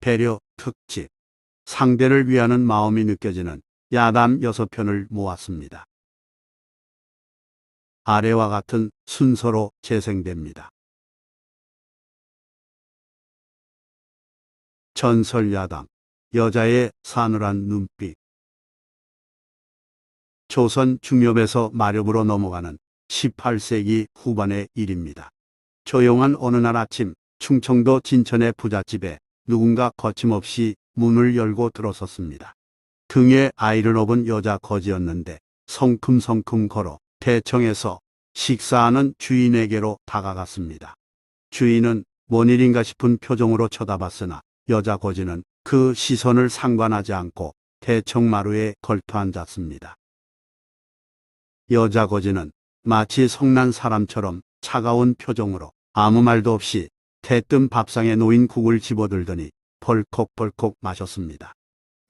배려 특집. 상대를 위하는 마음이 느껴지는 야담 6편을 모았습니다. 아래와 같은 순서로 재생됩니다. 전설야담, 여자의 싸늘한 눈빛. 조선 중엽에서 마렵으로 넘어가는 18세기 후반의 일입니다. 조용한 어느 날 아침, 충청도 진천의 부잣집에 누군가 거침없이 문을 열고 들어섰습니다. 등에 아이를 업은 여자 거지였는데 성큼성큼 걸어 대청에서 식사하는 주인에게로 다가갔습니다. 주인은 뭔 일인가 싶은 표정으로 쳐다봤으나 여자 거지는 그 시선을 상관하지 않고 대청 마루에 걸터 앉았습니다. 여자 거지는 마치 성난 사람처럼 차가운 표정으로 아무 말도 없이 대뜸 밥상에 놓인 국을 집어들더니 벌컥벌컥 마셨습니다.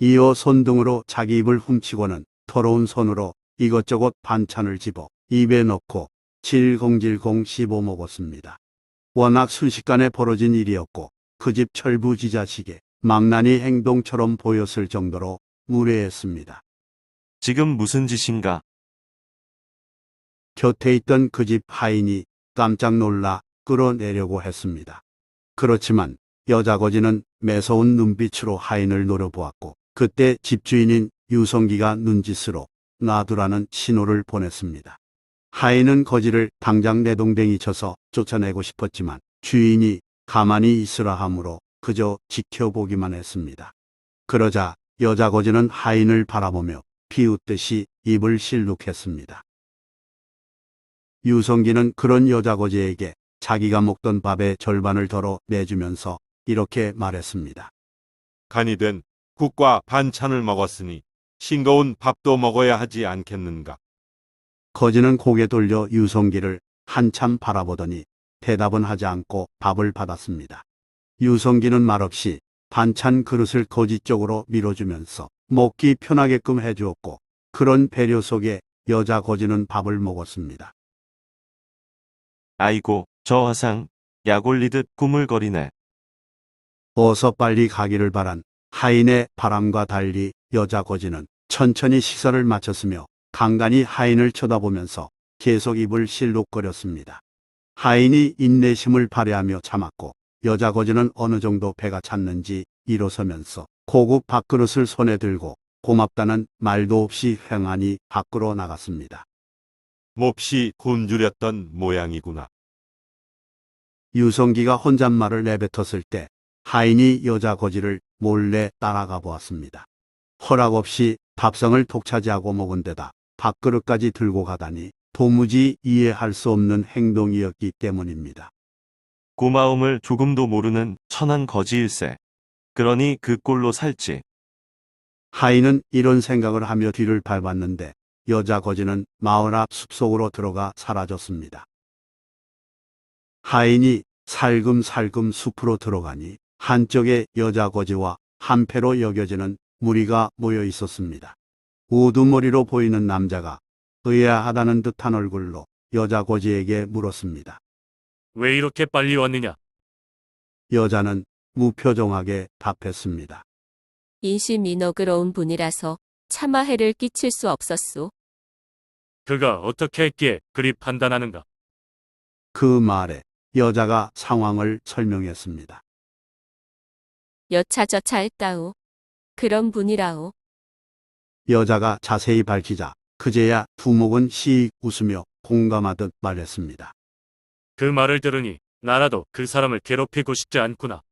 이어 손등으로 자기 입을 훔치고는 더러운 손으로 이것저것 반찬을 집어 입에 넣고 질겅질겅 씹어 먹었습니다. 워낙 순식간에 벌어진 일이었고 그 집 철부지자식의 망나니 행동처럼 보였을 정도로 무례했습니다. 지금 무슨 짓인가? 곁에 있던 그 집 하인이 깜짝 놀라 끌어내려고 했습니다. 그렇지만 여자 거지는 매서운 눈빛으로 하인을 노려보았고 그때 집주인인 유성기가 눈짓으로 놔두라는 신호를 보냈습니다. 하인은 거지를 당장 내동댕이 쳐서 쫓아내고 싶었지만 주인이 가만히 있으라 하므로 그저 지켜보기만 했습니다. 그러자 여자 거지는 하인을 바라보며 비웃듯이 입을 실룩했습니다. 유성기는 그런 여자 거지에게 자기가 먹던 밥의 절반을 덜어 내주면서 이렇게 말했습니다. 간이 된 국과 반찬을 먹었으니 싱거운 밥도 먹어야 하지 않겠는가? 거지는 고개 돌려 유성기를 한참 바라보더니 대답은 하지 않고 밥을 받았습니다. 유성기는 말없이 반찬 그릇을 거지 쪽으로 밀어주면서 먹기 편하게끔 해주었고 그런 배려 속에 여자 거지는 밥을 먹었습니다. 아이고, 저 화상, 약 올리듯 꾸물거리네. 어서 빨리 가기를 바란 하인의 바람과 달리 여자 거지는 천천히 식사를 마쳤으며 간간히 하인을 쳐다보면서 계속 입을 실룩거렸습니다. 하인이 인내심을 발휘하며 참았고 여자 거지는 어느 정도 배가 찼는지 일어서면서 고급 밥그릇을 손에 들고 고맙다는 말도 없이 횡하니 밖으로 나갔습니다. 몹시 굶주렸던 모양이구나. 유성기가 혼잣말을 내뱉었을 때 하인이 여자 거지를 몰래 따라가 보았습니다. 허락 없이 밥상을 독차지하고 먹은 데다 밥그릇까지 들고 가다니 도무지 이해할 수 없는 행동이었기 때문입니다. 고마움을 조금도 모르는 천한 거지일세. 그러니 그 꼴로 살지. 하인은 이런 생각을 하며 뒤를 밟았는데 여자 거지는 마을 앞 숲속으로 들어가 사라졌습니다. 하인이 살금살금 숲으로 들어가니 한쪽에 여자 거지와 한패로 여겨지는 무리가 모여 있었습니다. 우두머리로 보이는 남자가 의아하다는 듯한 얼굴로 여자 거지에게 물었습니다. 왜 이렇게 빨리 왔느냐? 여자는 무표정하게 답했습니다. 인심이 너그러운 분이라서 차마 해를 끼칠 수 없었소. 그가 어떻게 했기에 그리 판단하는가? 그 말에 여자가 상황을 설명했습니다. 여차저차 했다오. 그런 분이라오. 여자가 자세히 밝히자 그제야 두목은 씩 웃으며 공감하듯 말했습니다. 그 말을 들으니 나라도 그 사람을 괴롭히고 싶지 않구나.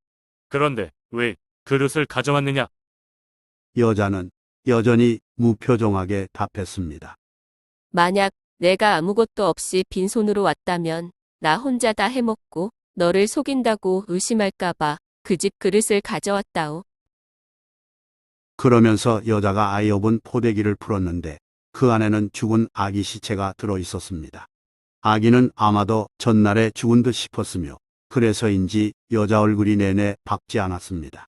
그런데 왜 그릇을 가져왔느냐? 여자는 여전히 무표정하게 답했습니다. 만약 내가 아무것도 없이 빈손으로 왔다면 나 혼자 다 해먹고 너를 속인다고 의심할까봐 그 집 그릇을 가져왔다오. 그러면서 여자가 아이 업은 포대기를 풀었는데 그 안에는 죽은 아기 시체가 들어 있었습니다. 아기는 아마도 전날에 죽은 듯 싶었으며 그래서인지 여자 얼굴이 내내 밝지 않았습니다.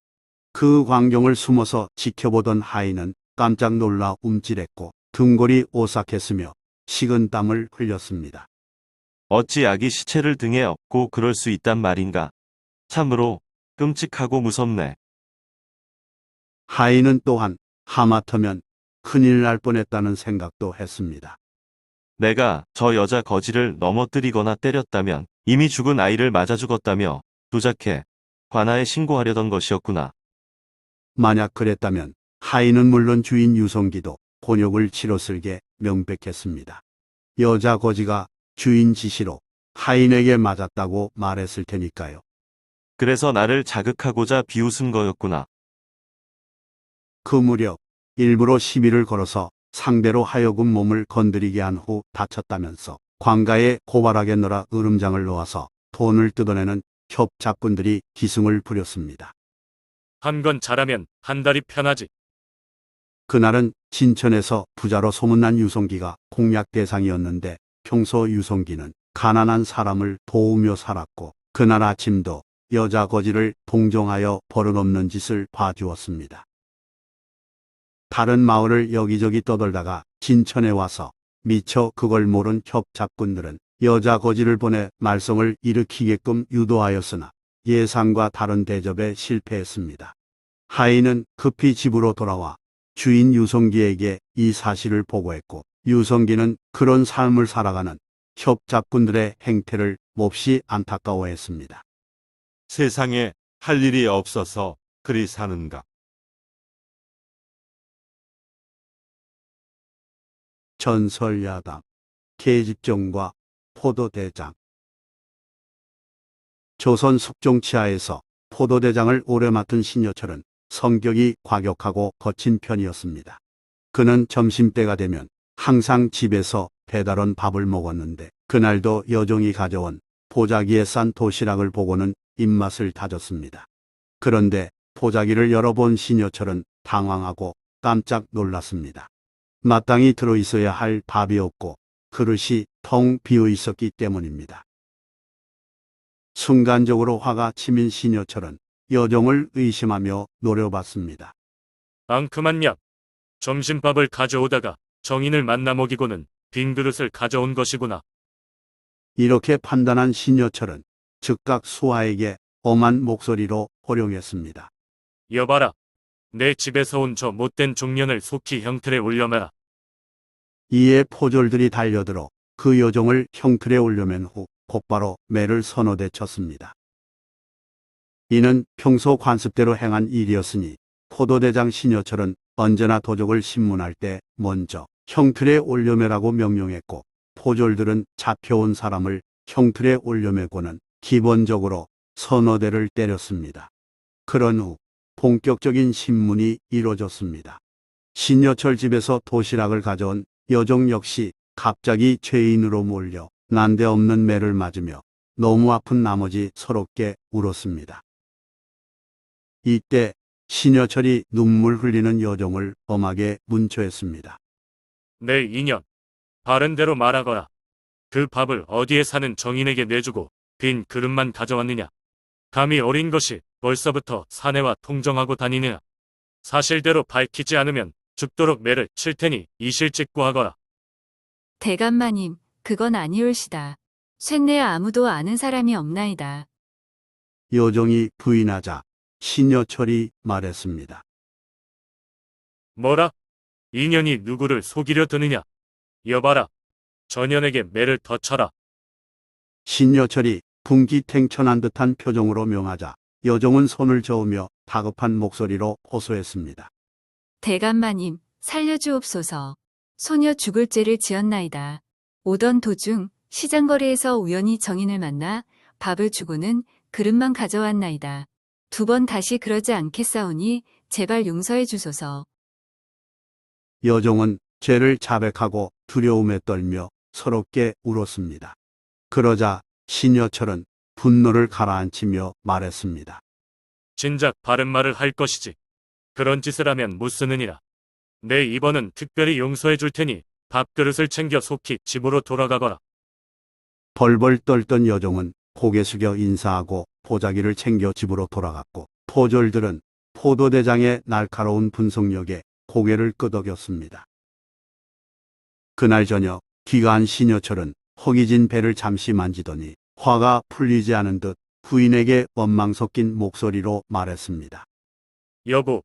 그 광경을 숨어서 지켜보던 하인은 깜짝 놀라 움찔했고 등골이 오싹했으며 식은 땀을 흘렸습니다. 어찌 아기 시체를 등에 업고 그럴 수 있단 말인가? 참으로 끔찍하고 무섭네. 하인은 또한 하마터면 큰일 날 뻔했다는 생각도 했습니다. 내가 저 여자 거지를 넘어뜨리거나 때렸다면 이미 죽은 아이를 맞아 죽었다며 조작해 관아에 신고하려던 것이었구나. 만약 그랬다면 하인은 물론 주인 유성기도 곤욕을 치러 쓸게 명백했습니다. 여자 거지가 주인 지시로 하인에게 맞았다고 말했을 테니까요. 그래서 나를 자극하고자 비웃은 거였구나. 그 무렵 일부러 시비를 걸어서 상대로 하여금 몸을 건드리게 한 후 다쳤다면서 관가에 고발하겠노라 으름장을 놓아서 돈을 뜯어내는 협잡꾼들이 기승을 부렸습니다. 한 건 잘하면 한 달이 편하지. 그날은 진천에서 부자로 소문난 유성기가 공약 대상이었는데 평소 유성기는 가난한 사람을 도우며 살았고 그날 아침도 여자 거지를 동정하여 버릇없는 짓을 봐주었습니다. 다른 마을을 여기저기 떠돌다가 진천에 와서 미처 그걸 모른 협잡꾼들은 여자 거지를 보내 말썽을 일으키게끔 유도하였으나 예상과 다른 대접에 실패했습니다. 하인은 급히 집으로 돌아와 주인 유성기에게 이 사실을 보고했고 유성기는 그런 삶을 살아가는 협잡꾼들의 행태를 몹시 안타까워했습니다. 세상에 할 일이 없어서 그리 사는가. 전설야당, 계집종과 포도대장. 조선 숙종치하에서 포도대장을 오래 맡은 신여철은 성격이 과격하고 거친 편이었습니다. 그는 점심때가 되면 항상 집에서 배달 온 밥을 먹었는데 그날도 여종이 가져온 보자기에 싼 도시락을 보고는 입맛을 다졌습니다. 그런데 보자기를 열어본 신여철은 당황하고 깜짝 놀랐습니다. 마땅히 들어있어야 할 밥이 없고 그릇이 텅 비어 있었기 때문입니다. 순간적으로 화가 치민 신여철은 여종을 의심하며 노려봤습니다. 앙큼한 약. 점심밥을 가져오다가 정인을 만나 먹이고는 빈 그릇을 가져온 것이구나. 이렇게 판단한 신여철은 즉각 수하에게 엄한 목소리로 호령했습니다. 여봐라. 내 집에서 온 저 못된 종년을 속히 형틀에 올려매라. 이에 포졸들이 달려들어 그 여종을 형틀에 올려맨 후 곧바로 매를 서너 대 쳤습니다. 이는 평소 관습대로 행한 일이었으니 포도대장 신여철은 언제나 도적을 신문할 때 먼저 형틀에 올려매라고 명령했고 포졸들은 잡혀온 사람을 형틀에 올려매고는 기본적으로 서너 대를 때렸습니다. 그런 후 본격적인 신문이 이루어졌습니다. 신여철 집에서 도시락을 가져온 여종 역시 갑자기 죄인으로 몰려 난데없는 매를 맞으며 너무 아픈 나머지 서럽게 울었습니다. 이때 신여철이 눈물 흘리는 여종을 엄하게 문초했습니다. 내 인연. 바른 대로 말하거라. 그 밥을 어디에 사는 정인에게 내주고 빈 그릇만 가져왔느냐. 감히 어린 것이 벌써부터 사내와 통정하고 다니느냐. 사실대로 밝히지 않으면 죽도록 매를 칠 테니 이실직고하거라. 대감마님, 그건 아니올시다. 쇳내 아무도 아는 사람이 없나이다. 여종이 부인하자 신여철이 말했습니다. 뭐라? 인연이 누구를 속이려 드느냐. 여봐라. 전연에게 매를 더 쳐라. 신여철이 분기탱천한 듯한 표정으로 명하자 여종은 손을 저으며 다급한 목소리로 호소했습니다. 대감마님, 살려주옵소서. 소녀 죽을 죄를 지었나이다. 오던 도중 시장거리에서 우연히 정인을 만나 밥을 주고는 그릇만 가져왔나이다. 2번 다시 그러지 않겠사오니 제발 용서해 주소서. 여종은 죄를 자백하고 두려움에 떨며 서럽게 울었습니다. 그러자 신여철은 분노를 가라앉히며 말했습니다. 진작 바른 말을 할 것이지. 그런 짓을 하면 못 쓰느니라. 내 이번은 특별히 용서해 줄 테니 밥그릇을 챙겨 속히 집으로 돌아가거라. 벌벌 떨던 여종은 고개 숙여 인사하고 보자기를 챙겨 집으로 돌아갔고 포졸들은 포도대장의 날카로운 분석력에 고개를 끄덕였습니다. 그날 저녁 귀가한 신여철은 허기진 배를 잠시 만지더니 화가 풀리지 않은 듯 부인에게 원망 섞인 목소리로 말했습니다. 여보,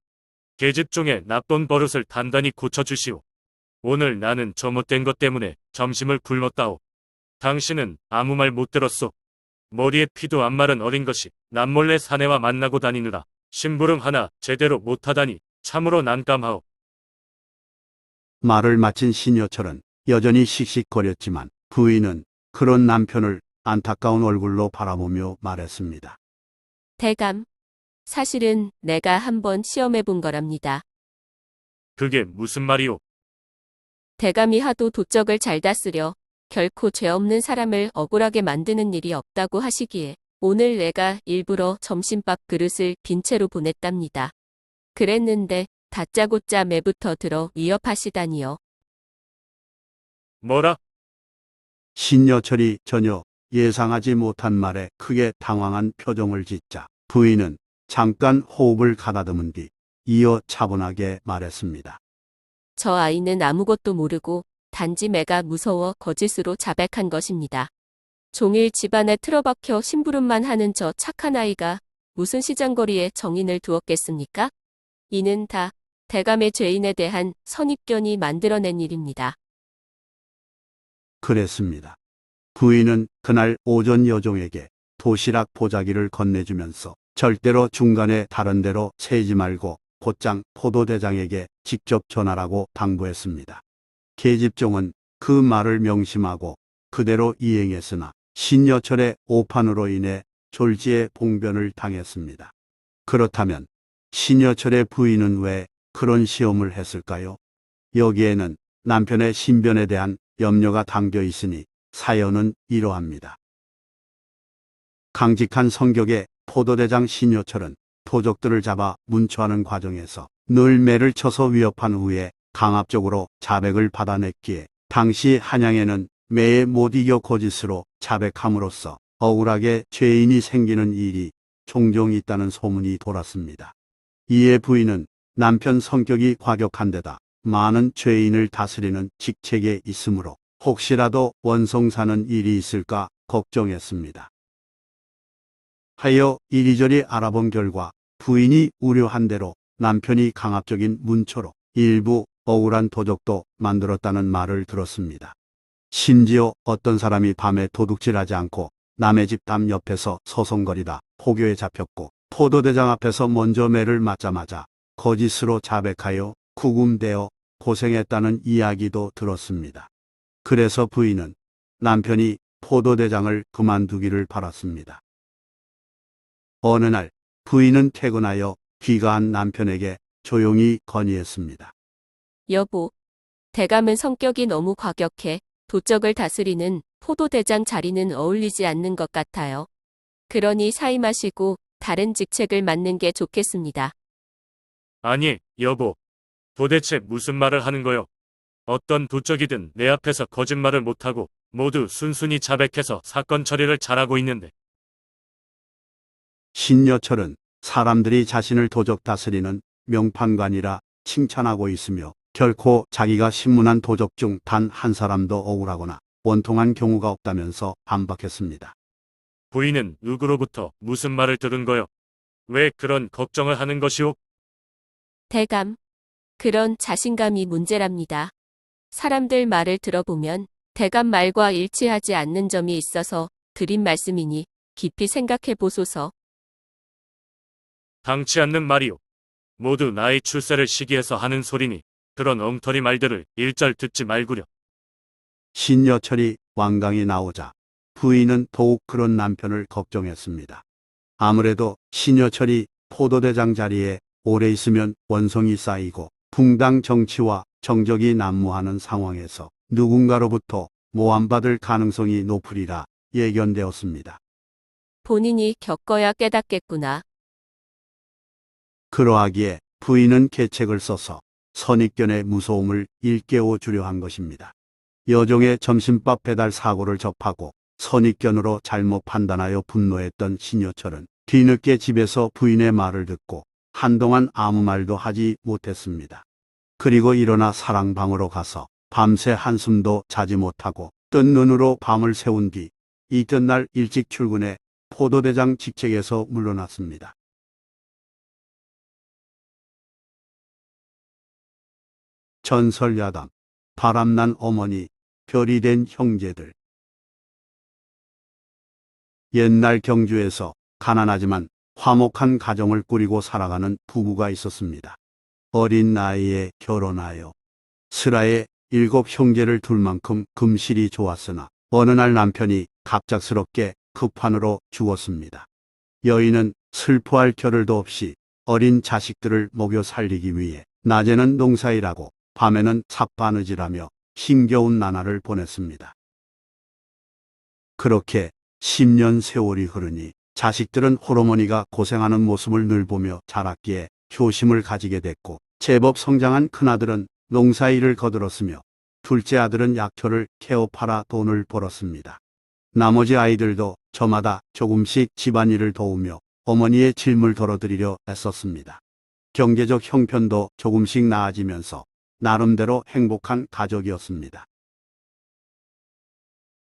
계집 중에 나쁜 버릇을 단단히 고쳐주시오. 오늘 나는 잘못된 것 때문에 점심을 굶었다오. 당신은 아무 말 못 들었소. 머리에 피도 안 마른 어린 것이 남몰래 사내와 만나고 다니느라 심부름 하나 제대로 못하다니 참으로 난감하오. 말을 마친 신여철은 여전히 씩씩거렸지만 부인은 그런 남편을 안타까운 얼굴로 바라보며 말했습니다. 대감, 사실은 내가 한번 시험해 본 거랍니다. 그게 무슨 말이오? 대감이 하도 도적을 잘 다스려 결코 죄 없는 사람을 억울하게 만드는 일이 없다고 하시기에 오늘 내가 일부러 점심밥 그릇을 빈 채로 보냈답니다. 그랬는데 다짜고짜 매부터 들어 위협하시다니요. 뭐라? 신여철이 전혀 예상하지 못한 말에 크게 당황한 표정을 짓자 부인은 잠깐 호흡을 가다듬은 뒤 이어 차분하게 말했습니다. 저 아이는 아무것도 모르고 단지 매가 무서워 거짓으로 자백한 것입니다. 종일 집안에 틀어박혀 심부름만 하는 저 착한 아이가 무슨 시장거리에 정인을 두었겠습니까? 이는 다 대감의 죄인에 대한 선입견이 만들어낸 일입니다. 그랬습니다. 부인은 그날 오전 여종에게 도시락 보자기를 건네주면서 절대로 중간에 다른 데로 세지 말고 곧장 포도대장에게 직접 전하라고 당부했습니다. 계집종은 그 말을 명심하고 그대로 이행했으나 신여철의 오판으로 인해 졸지에 봉변을 당했습니다. 그렇다면 신여철의 부인은 왜 그런 시험을 했을까요? 여기에는 남편의 신변에 대한 염려가 담겨 있으니 사연은 이러합니다. 강직한 성격의 포도대장 신여철은 도적들을 잡아 문초하는 과정에서 늘 매를 쳐서 위협한 후에 강압적으로 자백을 받아냈기에 당시 한양에는 매에 못 이겨 거짓으로 자백함으로써 억울하게 죄인이 생기는 일이 종종 있다는 소문이 돌았습니다. 이에 부인은 남편 성격이 과격한 데다 많은 죄인을 다스리는 직책에 있으므로 혹시라도 원성사는 일이 있을까 걱정했습니다. 하여 이리저리 알아본 결과 부인이 우려한 대로 남편이 강압적인 문초로 일부 억울한 도적도 만들었다는 말을 들었습니다. 심지어 어떤 사람이 밤에 도둑질하지 않고 남의 집 담 옆에서 서성거리다 포교에 잡혔고 포도대장 앞에서 먼저 매를 맞자마자 거짓으로 자백하여 구금되어 고생했다는 이야기도 들었습니다. 그래서 부인은 남편이 포도대장을 그만두기를 바랐습니다. 어느 날 부인은 퇴근하여 귀가한 남편에게 조용히 건의했습니다. 여보, 대감은 성격이 너무 과격해 도적을 다스리는 포도대장 자리는 어울리지 않는 것 같아요. 그러니 사임하시고 다른 직책을 맡는 게 좋겠습니다. 아니, 여보. 도대체 무슨 말을 하는 거요? 어떤 도적이든 내 앞에서 거짓말을 못하고 모두 순순히 자백해서 사건 처리를 잘하고 있는데. 신여철은 사람들이 자신을 도적 다스리는 명판관이라 칭찬하고 있으며 결코 자기가 신문한 도적 중 단 한 사람도 억울하거나 원통한 경우가 없다면서 반박했습니다. 부인은 누구로부터 무슨 말을 들은 거요? 왜 그런 걱정을 하는 것이오? 대감, 그런 자신감이 문제랍니다. 사람들 말을 들어보면 대감 말과 일치하지 않는 점이 있어서 드린 말씀이니 깊이 생각해 보소서. 당치 않는 말이오. 모두 나의 출세를 시기해서 하는 소리니 그런 엉터리 말들을 일절 듣지 말구려. 신여철이 완강히 나오자 부인은 더욱 그런 남편을 걱정했습니다. 아무래도 신여철이 포도대장 자리에 오래 있으면 원성이 쌓이고 붕당 정치와 정적이 난무하는 상황에서 누군가로부터 모함받을 가능성이 높으리라 예견되었습니다. 본인이 겪어야 깨닫겠구나. 그러하기에 부인은 계책을 써서 선입견의 무서움을 일깨워 주려 한 것입니다. 여종의 점심밥 배달 사고를 접하고 선입견으로 잘못 판단하여 분노했던 신여철은 뒤늦게 집에서 부인의 말을 듣고 한동안 아무 말도 하지 못했습니다. 그리고 일어나 사랑방으로 가서 밤새 한숨도 자지 못하고 뜬 눈으로 밤을 새운 뒤 이튿날 일찍 출근해 포도대장 직책에서 물러났습니다. 전설야담, 바람난 어머니, 별이 된 형제들. 옛날 경주에서 가난하지만 화목한 가정을 꾸리고 살아가는 부부가 있었습니다. 어린 나이에 결혼하여 슬하에 7 형제를 둘 만큼 금실이 좋았으나 어느 날 남편이 갑작스럽게 급한으로 죽었습니다. 여인은 슬퍼할 겨를도 없이 어린 자식들을 먹여 살리기 위해 낮에는 농사일하고 밤에는 삽바느질하며 힘겨운 나날을 보냈습니다. 그렇게 10년 세월이 흐르니 자식들은 홀어머니가 고생하는 모습을 늘 보며 자랐기에 효심을 가지게 됐고, 제법 성장한 큰아들은 농사일을 거들었으며 둘째 아들은 약초를 캐어 팔아 돈을 벌었습니다. 나머지 아이들도 저마다 조금씩 집안일을 도우며 어머니의 짐을 덜어드리려 애썼습니다. 경제적 형편도 조금씩 나아지면서 나름대로 행복한 가족이었습니다.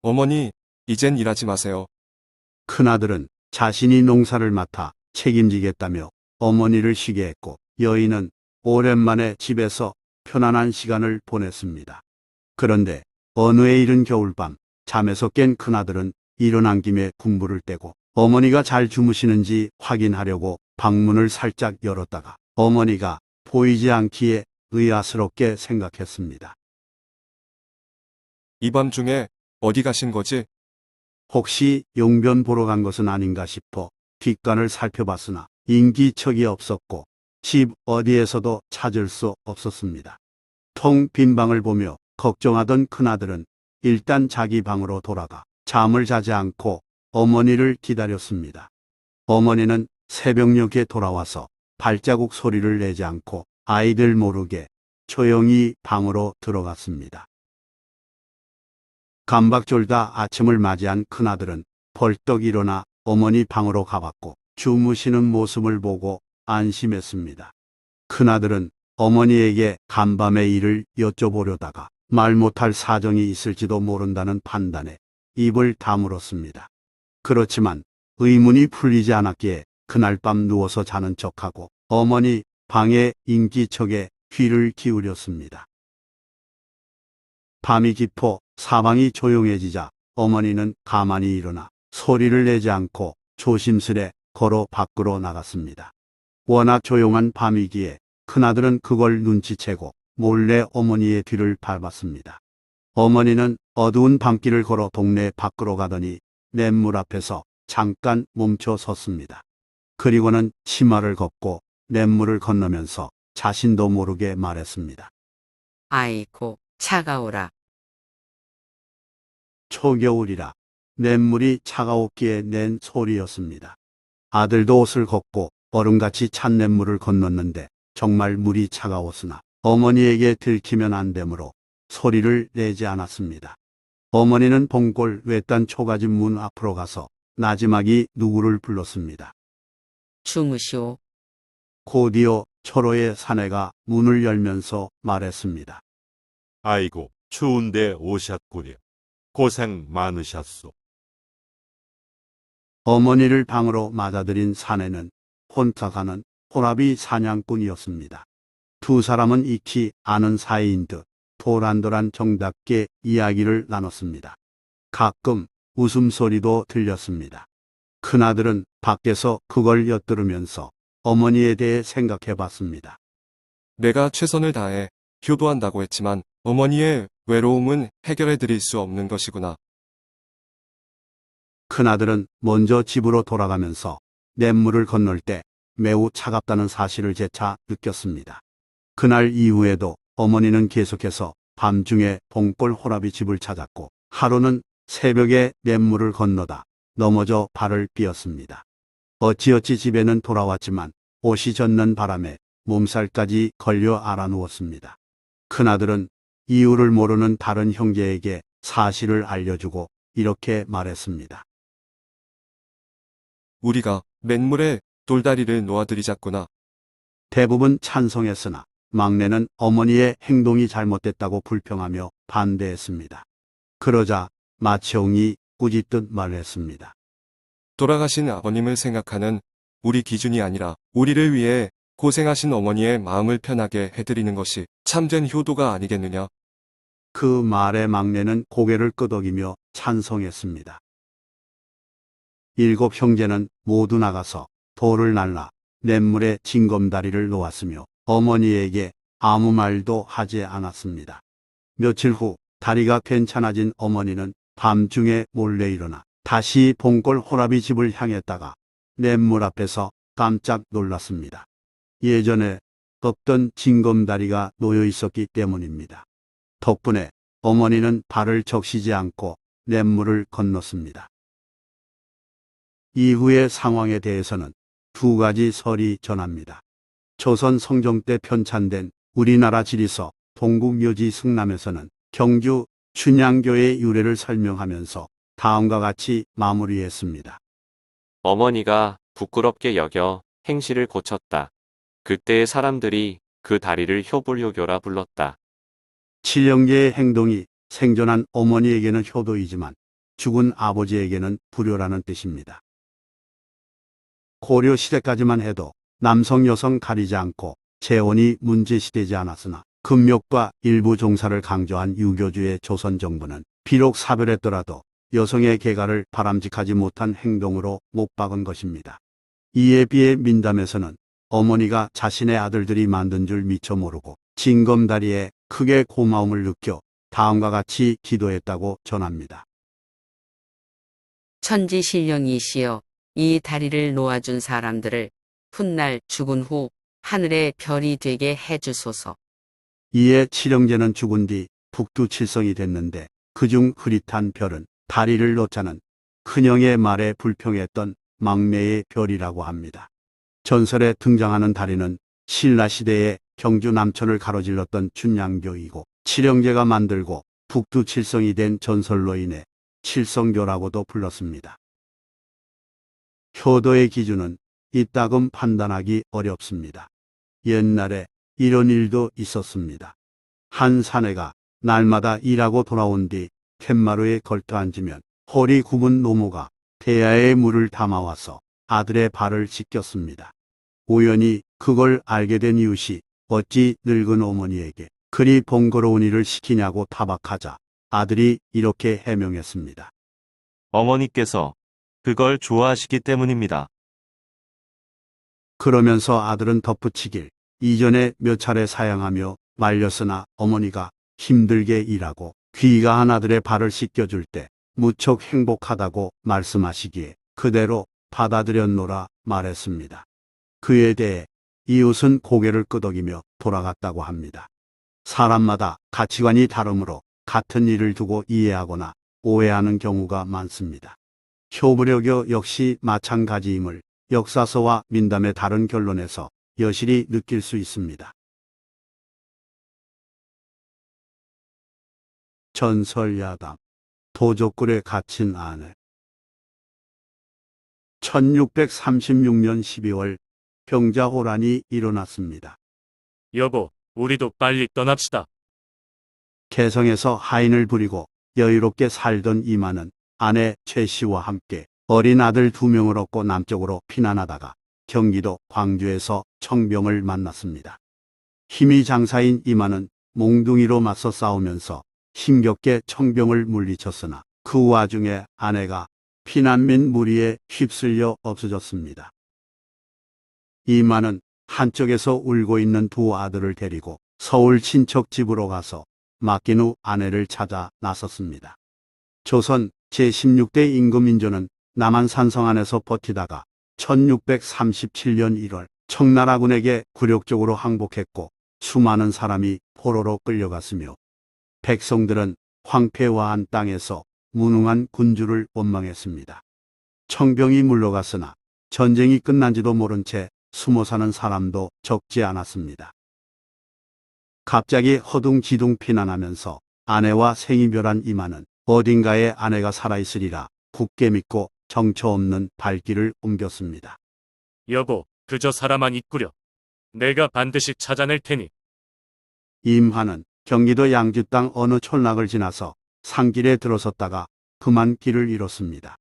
어머니, 이젠 일하지 마세요. 큰아들은 자신이 농사를 맡아 책임지겠다며 어머니를 쉬게 했고, 여인은 오랜만에 집에서 편안한 시간을 보냈습니다. 그런데 어느 해 이른 겨울밤, 잠에서 깬 큰아들은 일어난 김에 군부를 떼고 어머니가 잘 주무시는지 확인하려고 방문을 살짝 열었다가 어머니가 보이지 않기에 의아스럽게 생각했습니다. 이 밤중에 어디 가신 거지? 혹시 용변 보러 간 것은 아닌가 싶어 뒷간을 살펴봤으나 인기척이 없었고 집 어디에서도 찾을 수 없었습니다. 텅 빈 방을 보며 걱정하던 큰아들은 일단 자기 방으로 돌아가 잠을 자지 않고 어머니를 기다렸습니다. 어머니는 새벽녘에 돌아와서 발자국 소리를 내지 않고 아이들 모르게 조용히 방으로 들어갔습니다. 감박졸다 아침을 맞이한 큰아들은 벌떡 일어나 어머니 방으로 가봤고 주무시는 모습을 보고 안심했습니다. 큰아들은 어머니에게 간밤의 일을 여쭤보려다가 말 못할 사정이 있을지도 모른다는 판단에 입을 다물었습니다. 그렇지만 의문이 풀리지 않았기에 그날 밤 누워서 자는 척하고 어머니 방의 인기척에 귀를 기울였습니다. 밤이 깊어 사방이 조용해지자 어머니는 가만히 일어나 소리를 내지 않고 조심스레 걸어 밖으로 나갔습니다. 워낙 조용한 밤이기에 큰아들은 그걸 눈치채고 몰래 어머니의 뒤를 밟았습니다. 어머니는 어두운 밤길을 걸어 동네 밖으로 가더니 냇물 앞에서 잠깐 멈춰 섰습니다. 그리고는 치마를 걷고 냇물을 건너면서 자신도 모르게 말했습니다. 아이고, 차가워라. 초겨울이라 냇물이 차가웠기에 낸 소리였습니다. 아들도 옷을 걷고 얼음같이 찬 냇물을 건넜는데 정말 물이 차가웠으나 어머니에게 들키면 안 되므로 소리를 내지 않았습니다. 어머니는 봉골 외딴 초가집 문 앞으로 가서 나지막이 누구를 불렀습니다. 주무시오. 곧이어 초로의 사내가 문을 열면서 말했습니다. 아이고, 추운데 오셨구려. 고생 많으셨소. 어머니를 방으로 맞아들인 사내는 혼자 가는 호랍이 사냥꾼이었습니다. 두 사람은 익히 아는 사이인 듯 도란도란 정답게 이야기를 나눴습니다. 가끔 웃음소리도 들렸습니다. 큰아들은 밖에서 그걸 엿들으면서 어머니에 대해 생각해 봤습니다. 내가 최선을 다해 효도한다고 했지만 어머니의 외로움은 해결해 드릴 수 없는 것이구나. 큰아들은 먼저 집으로 돌아가면서 냇물을 건널 때 매우 차갑다는 사실을 재차 느꼈습니다. 그날 이후에도 어머니는 계속해서 밤중에 봉골 호랍이 집을 찾았고 하루는 새벽에 냇물을 건너다 넘어져 발을 삐었습니다. 어찌어찌 집에는 돌아왔지만 옷이 젖는 바람에 몸살까지 걸려 알아누웠습니다. 큰아들은 이유를 모르는 다른 형제에게 사실을 알려주고 이렇게 말했습니다. 우리가 맹물에 돌다리를 놓아드리자꾸나. 대부분 찬성했으나 막내는 어머니의 행동이 잘못됐다고 불평하며 반대했습니다. 그러자 마치옹이 꾸짖듯 말했습니다. 돌아가신 아버님을 생각하는 우리 기준이 아니라 우리를 위해 고생하신 어머니의 마음을 편하게 해드리는 것이 참된 효도가 아니겠느냐. 그 말에 막내는 고개를 끄덕이며 찬성했습니다. 7 형제는 모두 나가서 돌을 날라 냇물에 징검다리를 놓았으며 어머니에게 아무 말도 하지 않았습니다. 며칠 후 다리가 괜찮아진 어머니는 밤중에 몰래 일어나 다시 봉골 호라비 집을 향했다가 냇물 앞에서 깜짝 놀랐습니다. 예전에 없던 징검다리가 놓여 있었기 때문입니다. 덕분에 어머니는 발을 적시지 않고 냇물을 건넜습니다. 이후의 상황에 대해서는 2가지 설이 전합니다. 조선 성종 때 편찬된 우리나라 지리서 동국묘지 승남에서는 경주 춘향교의 유래를 설명하면서 다음과 같이 마무리했습니다. 어머니가 부끄럽게 여겨 행실을 고쳤다. 그때의 사람들이 그 다리를 효불효교라 불렀다. 칠형제의 행동이 생존한 어머니에게는 효도이지만 죽은 아버지에게는 불효라는 뜻입니다. 고려 시대까지만 해도 남성 여성 가리지 않고 재혼이 문제시되지 않았으나 금욕과 일부 종사를 강조한 유교주의 조선 정부는 비록 사별했더라도 여성의 계가를 바람직하지 못한 행동으로 못 박은 것입니다. 이에 비해 민담에서는 어머니가 자신의 아들들이 만든 줄 미처 모르고 징검다리에 크게 고마움을 느껴 다음과 같이 기도했다고 전합니다. 천지신령이시여 이 다리를 놓아준 사람들을 훗날 죽은 후 하늘의 별이 되게 해주소서. 이에 칠형제는 죽은 뒤 북두칠성이 됐는데 그중 흐릿한 별은 다리를 놓자는 큰형의 말에 불평했던 막내의 별이라고 합니다. 전설에 등장하는 다리는 신라시대에 경주 남천을 가로질렀던 춘향교이고 칠형제가 만들고 북두칠성이 된 전설로 인해 칠성교라고도 불렀습니다. 효도의 기준은 이따금 판단하기 어렵습니다. 옛날에 이런 일도 있었습니다. 한 사내가 날마다 일하고 돌아온 뒤 툇마루에 걸터앉으면 허리 굽은 노모가 대야에 물을 담아와서 아들의 발을 씻겼습니다. 우연히 그걸 알게 된 이웃이 어찌 늙은 어머니에게 그리 번거로운 일을 시키냐고 타박하자 아들이 이렇게 해명했습니다. 어머니께서 그걸 좋아하시기 때문입니다. 그러면서 아들은 덧붙이길 이전에 몇 차례 사양하며 말렸으나 어머니가 힘들게 일하고 귀가한 아들의 발을 씻겨줄 때 무척 행복하다고 말씀하시기에 그대로 받아들였노라 말했습니다. 그에 대해 이웃은 고개를 끄덕이며 돌아갔다고 합니다. 사람마다 가치관이 다르므로 같은 일을 두고 이해하거나 오해하는 경우가 많습니다. 효불효교 역시 마찬가지임을 역사서와 민담의 다른 결론에서 여실히 느낄 수 있습니다. 전설야담 도적굴에 갇힌 아내 1636년 12월 병자호란이 일어났습니다. 여보, 우리도 빨리 떠납시다. 개성에서 하인을 부리고 여유롭게 살던 이마는 아내 최씨와 함께 어린 아들 2명을 얻고 남쪽으로 피난하다가 경기도 광주에서 청병을 만났습니다. 힘이 장사인 이마는 몽둥이로 맞서 싸우면서 힘겹게 청병을 물리쳤으나 그 와중에 아내가 피난민 무리에 휩쓸려 없어졌습니다. 이마는 한쪽에서 울고 있는 2 아들을 데리고 서울 친척 집으로 가서 맡긴 후 아내를 찾아 나섰습니다. 조선 제16대 임금인조는 남한 산성 안에서 버티다가 1637년 1월 청나라군에게 굴욕적으로 항복했고 수많은 사람이 포로로 끌려갔으며 백성들은 황폐화한 땅에서 무능한 군주를 원망했습니다. 청병이 물러갔으나 전쟁이 끝난지도 모른 채 숨어 사는 사람도 적지 않았습니다. 갑자기 허둥지둥 피난하면서 아내와 생이별한 이마는 어딘가에 아내가 살아있으리라 굳게 믿고 정처 없는 발길을 옮겼습니다. 여보, 그저 살아만 있구려. 내가 반드시 찾아낼 테니. 임하는 경기도 양주 땅 어느 촌락을 지나서 산길에 들어섰다가 그만 길을 잃었습니다.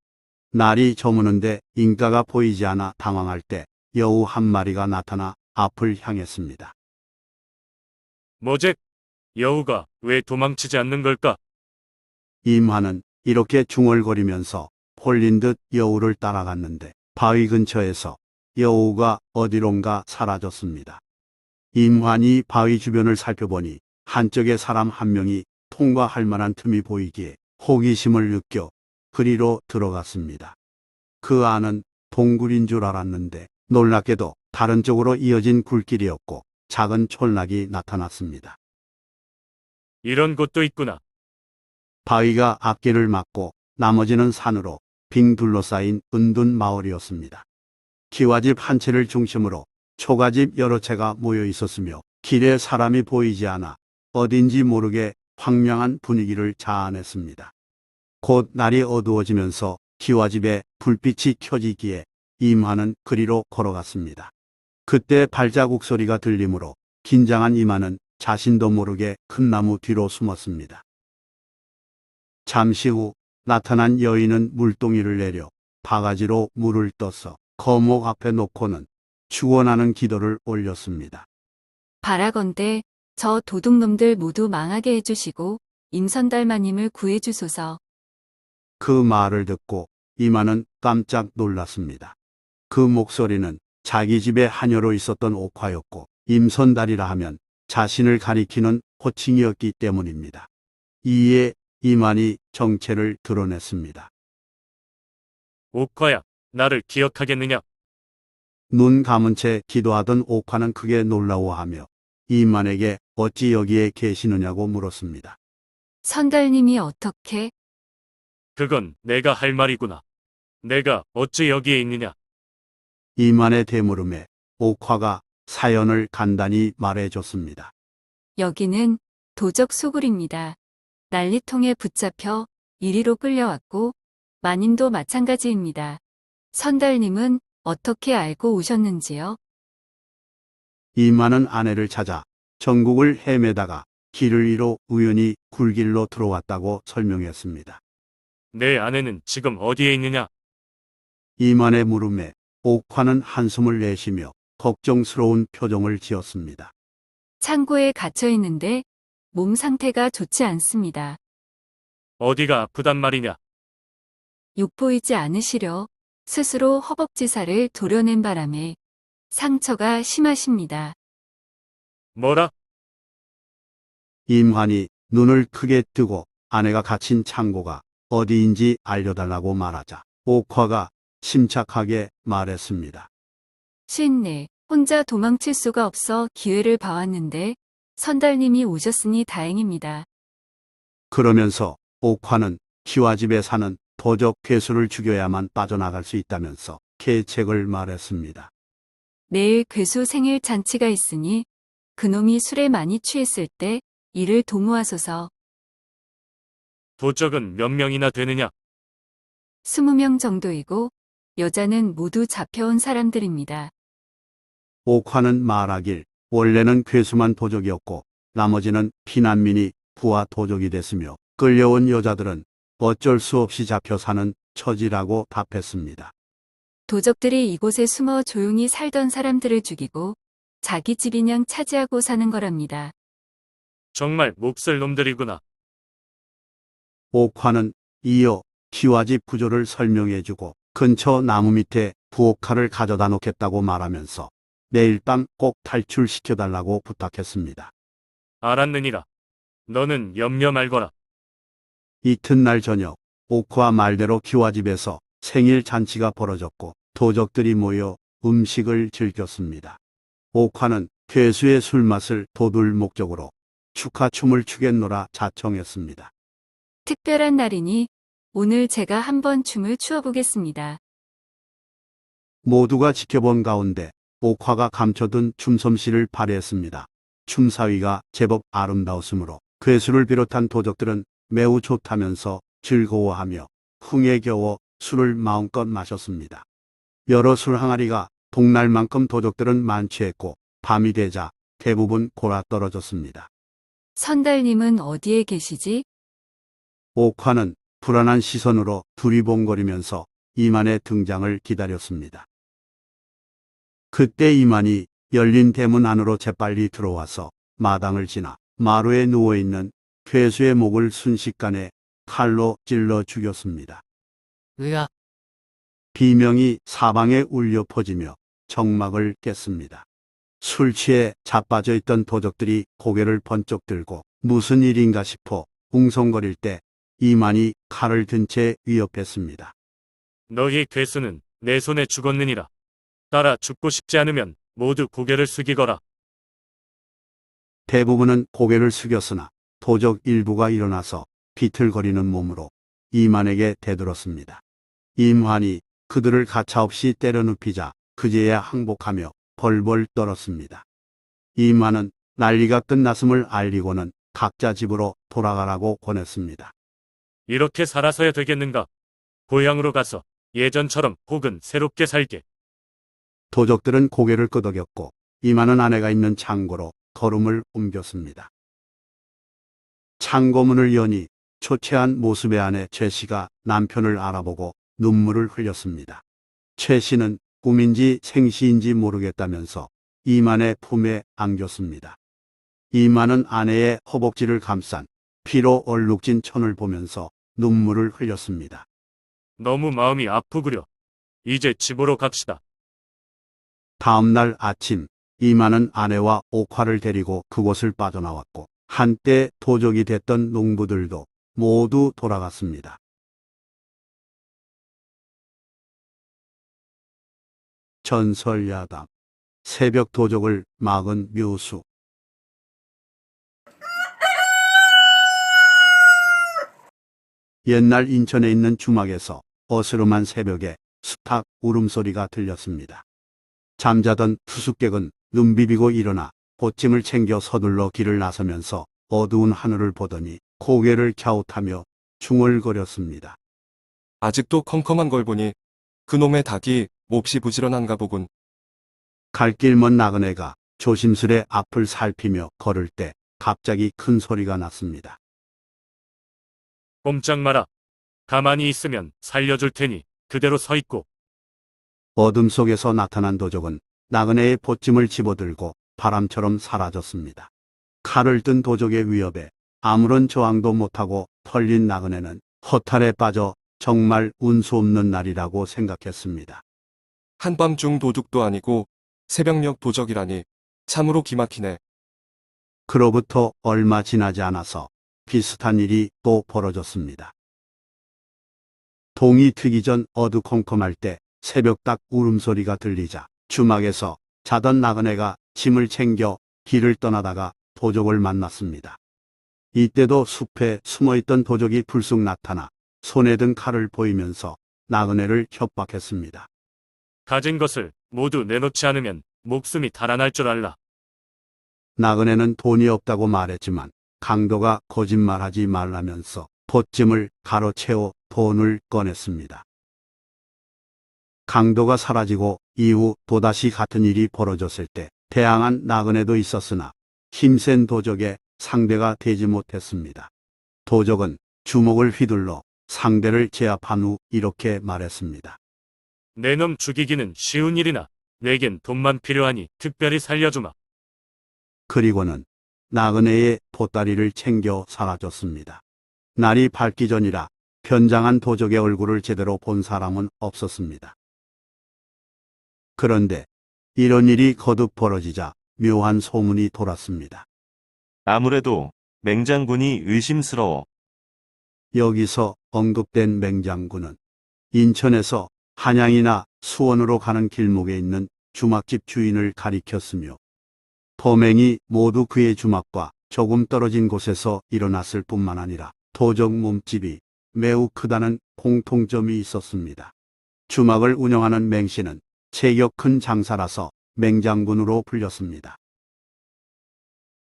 날이 저무는데 인가가 보이지 않아 당황할 때 여우 한 마리가 나타나 앞을 향했습니다. 뭐제? 여우가 왜 도망치지 않는 걸까? 임화는 이렇게 중얼거리면서 홀린 듯 여우를 따라갔는데 바위 근처에서 여우가 어디론가 사라졌습니다. 임환이 바위 주변을 살펴보니 한쪽에 사람 한 명이 통과할 만한 틈이 보이기에 호기심을 느껴 그리로 들어갔습니다. 그 안은 동굴인 줄 알았는데 놀랍게도 다른 쪽으로 이어진 굴길이었고 작은 촌락이 나타났습니다. 이런 곳도 있구나. 바위가 앞길을 막고 나머지는 산으로 빙 둘러싸인 은둔 마을이었습니다. 기와집 한 채를 중심으로 초가집 여러 채가 모여 있었으며 길에 사람이 보이지 않아 어딘지 모르게 황량한 분위기를 자아냈습니다. 곧 날이 어두워지면서 기와집에 불빛이 켜지기에 임화는 그리로 걸어갔습니다. 그때 발자국 소리가 들리므로 긴장한 임화는 자신도 모르게 큰 나무 뒤로 숨었습니다. 잠시 후 나타난 여인은 물동이를 내려 바가지로 물을 떠서 거목 앞에 놓고는 축원하는 기도를 올렸습니다. 바라건대 저 도둑놈들 모두 망하게 해주시고 임선달마님을 구해주소서. 그 말을 듣고 이마는 깜짝 놀랐습니다. 그 목소리는 자기 집에 하녀로 있었던 옥화였고 임선달이라 하면 자신을 가리키는 호칭이었기 때문입니다. 이에 이만이 정체를 드러냈습니다. 옥화야, 나를 기억하겠느냐? 눈 감은 채 기도하던 옥화는 크게 놀라워하며 이만에게 어찌 여기에 계시느냐고 물었습니다. 선달님이 어떻게? 그건 내가 할 말이구나. 내가 어찌 여기에 있느냐? 이만의 대물음에 옥화가 사연을 간단히 말해줬습니다. 여기는 도적 소굴입니다. 난리통에 붙잡혀 이리로 끌려왔고 마님도 마찬가지입니다. 선달님은 어떻게 알고 오셨는지요? 이만은 아내를 찾아 전국을 헤매다가 길을 잃어 우연히 굴길로 들어왔다고 설명했습니다. 내 아내는 지금 어디에 있느냐? 이만의 물음에 옥화는 한숨을 내쉬며 걱정스러운 표정을 지었습니다. 창고에 갇혀 있는데 몸 상태가 좋지 않습니다. 어디가 아프단 말이냐? 욕보이지 않으시려 스스로 허벅지살을 도려낸 바람에 상처가 심하십니다. 뭐라? 임환이 눈을 크게 뜨고 아내가 갇힌 창고가 어디인지 알려달라고 말하자 옥화가 침착하게 말했습니다. 시인네, 혼자 도망칠 수가 없어 기회를 봐왔는데 선달님이 오셨으니 다행입니다. 그러면서 옥화는 기와집에 사는 도적 괴수를 죽여야만 빠져나갈 수 있다면서 계책을 말했습니다. 내일 괴수 생일 잔치가 있으니 그놈이 술에 많이 취했을 때 이를 도모하소서. 도적은 몇 명이나 되느냐? 20명 정도이고 여자는 모두 잡혀온 사람들입니다. 옥화는 말하길 원래는 괴수만 도적이었고 나머지는 피난민이 부하 도적이 됐으며 끌려온 여자들은 어쩔 수 없이 잡혀 사는 처지라고 답했습니다. 도적들이 이곳에 숨어 조용히 살던 사람들을 죽이고 자기 집인양 차지하고 사는 거랍니다. 정말 몹쓸 놈들이구나. 옥화는 이어 기와집 구조를 설명해주고 근처 나무 밑에 부엌칼을 가져다 놓겠다고 말하면서 내일 밤 꼭 탈출시켜달라고 부탁했습니다. 알았느니라. 너는 염려 말거라. 이튿날 저녁 옥화 말대로 기와집에서 생일 잔치가 벌어졌고 도적들이 모여 음식을 즐겼습니다. 옥화는 괴수의 술맛을 돋울 목적으로 축하춤을 추겠노라 자청했습니다. 특별한 날이니 오늘 제가 한번 춤을 추어보겠습니다. 모두가 지켜본 가운데 옥화가 감춰둔 춤솜씨를 발휘했습니다. 춤사위가 제법 아름다웠으므로 괴수를 비롯한 도적들은 매우 좋다면서 즐거워하며 흥에 겨워 술을 마음껏 마셨습니다. 여러 술 항아리가 동날 만큼 도적들은 만취했고 밤이 되자 대부분 골아떨어졌습니다. 선달님은 어디에 계시지? 옥화는 불안한 시선으로 두리번거리면서 이만의 등장을 기다렸습니다. 그때 이만이 열린 대문 안으로 재빨리 들어와서 마당을 지나 마루에 누워있는 괴수의 목을 순식간에 칼로 찔러 죽였습니다. 으악, 비명이 사방에 울려 퍼지며 정막을 깼습니다. 술 취해 자빠져 있던 도적들이 고개를 번쩍 들고 무슨 일인가 싶어 웅성거릴 때 이만이 칼을 든 채 위협했습니다. 너희 괴수는 내 손에 죽었느니라. 따라 죽고 싶지 않으면 모두 고개를 숙이거라. 대부분은 고개를 숙였으나 도적 일부가 일어나서 비틀거리는 몸으로 이만에게 대들었습니다. 임환이 그들을 가차없이 때려눕히자 그제야 항복하며 벌벌 떨었습니다. 임환은 난리가 끝났음을 알리고는 각자 집으로 돌아가라고 권했습니다. 이렇게 살아서야 되겠는가? 고향으로 가서 예전처럼 혹은 새롭게 살게. 도적들은 고개를 끄덕였고 임환은 아내가 있는 창고로 걸음을 옮겼습니다. 창고문을 여니 초췌한 모습의 아내 최 씨가 남편을 알아보고 눈물을 흘렸습니다. 최 씨는 꿈인지 생시인지 모르겠다면서 이만의 품에 안겼습니다. 이만은 아내의 허벅지를 감싼 피로 얼룩진 천을 보면서 눈물을 흘렸습니다. 너무 마음이 아프구려. 이제 집으로 갑시다. 다음 날 아침 이만은 아내와 옥화를 데리고 그곳을 빠져나왔고 한때 도적이 됐던 농부들도 모두 돌아갔습니다. 전설야담 새벽 도적을 막은 묘수. 옛날 인천에 있는 주막에서 어스름한 새벽에 수탉 울음소리가 들렸습니다. 잠자던 투숙객은 눈 비비고 일어나 보찜을 챙겨 서둘러 길을 나서면서 어두운 하늘을 보더니 고개를 갸웃하며 중얼거렸습니다. 아직도 컴컴한 걸 보니 그놈의 닭이 몹시 부지런한가 보군. 갈 길 먼 나그네가 조심스레 앞을 살피며 걸을 때 갑자기 큰 소리가 났습니다. 꼼짝 마라. 가만히 있으면 살려줄 테니 그대로 서 있고. 어둠 속에서 나타난 도적은 나그네의 보찜을 집어들고 바람처럼 사라졌습니다. 칼을 든 도적의 위협에 아무런 저항도 못하고 털린 나그네는 허탈에 빠져 정말 운수 없는 날이라고 생각했습니다. 한밤중 도둑도 아니고 새벽녘 도적이라니 참으로 기막히네. 그로부터 얼마 지나지 않아서 비슷한 일이 또 벌어졌습니다. 동이 트기 전 어두컴컴할 때 새벽닭 울음소리가 들리자 주막에서 자던 나그네가 짐을 챙겨 길을 떠나다가 도적을 만났습니다. 이때도 숲에 숨어있던 도적이 불쑥 나타나 손에 든 칼을 보이면서 나그네를 협박했습니다. 가진 것을 모두 내놓지 않으면 목숨이 달아날 줄 알라. 나그네는 돈이 없다고 말했지만 강도가 거짓말하지 말라면서 보찜을 가로채워 돈을 꺼냈습니다. 강도가 사라지고 이후 또다시 같은 일이 벌어졌을 때 대항한 나그네도 있었으나 힘센 도적의 상대가 되지 못했습니다. 도적은 주먹을 휘둘러 상대를 제압한 후 이렇게 말했습니다. 내 놈 죽이기는 쉬운 일이나 내겐 돈만 필요하니 특별히 살려주마. 그리고는 나그네의 보따리를 챙겨 사라졌습니다. 날이 밝기 전이라 변장한 도적의 얼굴을 제대로 본 사람은 없었습니다. 그런데 이런 일이 거듭 벌어지자 묘한 소문이 돌았습니다. 아무래도 맹장군이 의심스러워. 여기서 언급된 맹장군은 인천에서 한양이나 수원으로 가는 길목에 있는 주막집 주인을 가리켰으며 범행이 모두 그의 주막과 조금 떨어진 곳에서 일어났을 뿐만 아니라 도적 몸집이 매우 크다는 공통점이 있었습니다. 주막을 운영하는 맹씨는 체격 큰 장사라서 맹장군으로 불렸습니다.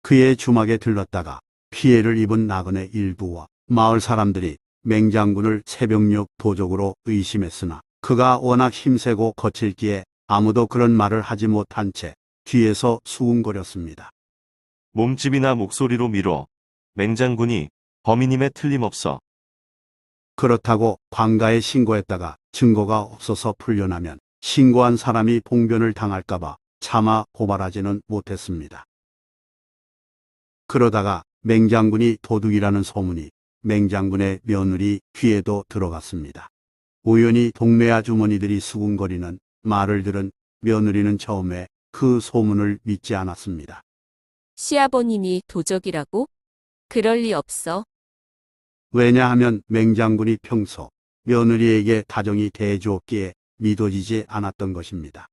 그의 주막에 들렀다가 피해를 입은 나그네 일부와 마을 사람들이 맹장군을 새벽녘 도적으로 의심했으나 그가 워낙 힘세고 거칠기에 아무도 그런 말을 하지 못한 채 뒤에서 수군거렸습니다. 몸집이나 목소리로 미뤄 맹장군이 범인임에 틀림없어. 그렇다고 관가에 신고했다가 증거가 없어서 풀려나면 신고한 사람이 봉변을 당할까봐 차마 고발하지는 못했습니다. 그러다가 맹장군이 도둑이라는 소문이 맹장군의 며느리 귀에도 들어갔습니다. 우연히 동네 아주머니들이 수군거리는 말을 들은 며느리는 처음에 그 소문을 믿지 않았습니다. 시아버님이 도적이라고? 그럴 리 없어. 왜냐하면 맹장군이 평소 며느리에게 다정히 대해주었기에 믿어지지 않았던 것입니다.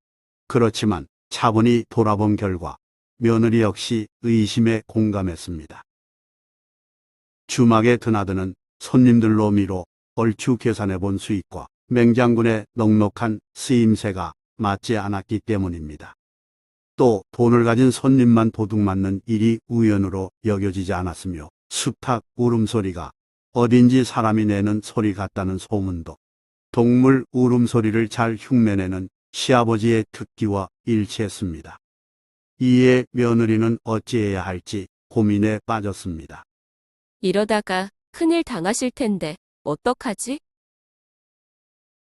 그렇지만 차분히 돌아본 결과 며느리 역시 의심에 공감했습니다. 주막에 드나드는 손님들로 미뤄 얼추 계산해본 수익과 맹장군의 넉넉한 쓰임새가 맞지 않았기 때문입니다. 또 돈을 가진 손님만 도둑 맞는 일이 우연으로 여겨지지 않았으며 수탉 울음소리가 어딘지 사람이 내는 소리 같다는 소문도 동물 울음소리를 잘 흉내내는 시아버지의 특기와 일치했습니다. 이에 며느리는 어찌해야 할지 고민에 빠졌습니다. 이러다가 큰일 당하실 텐데 어떡하지?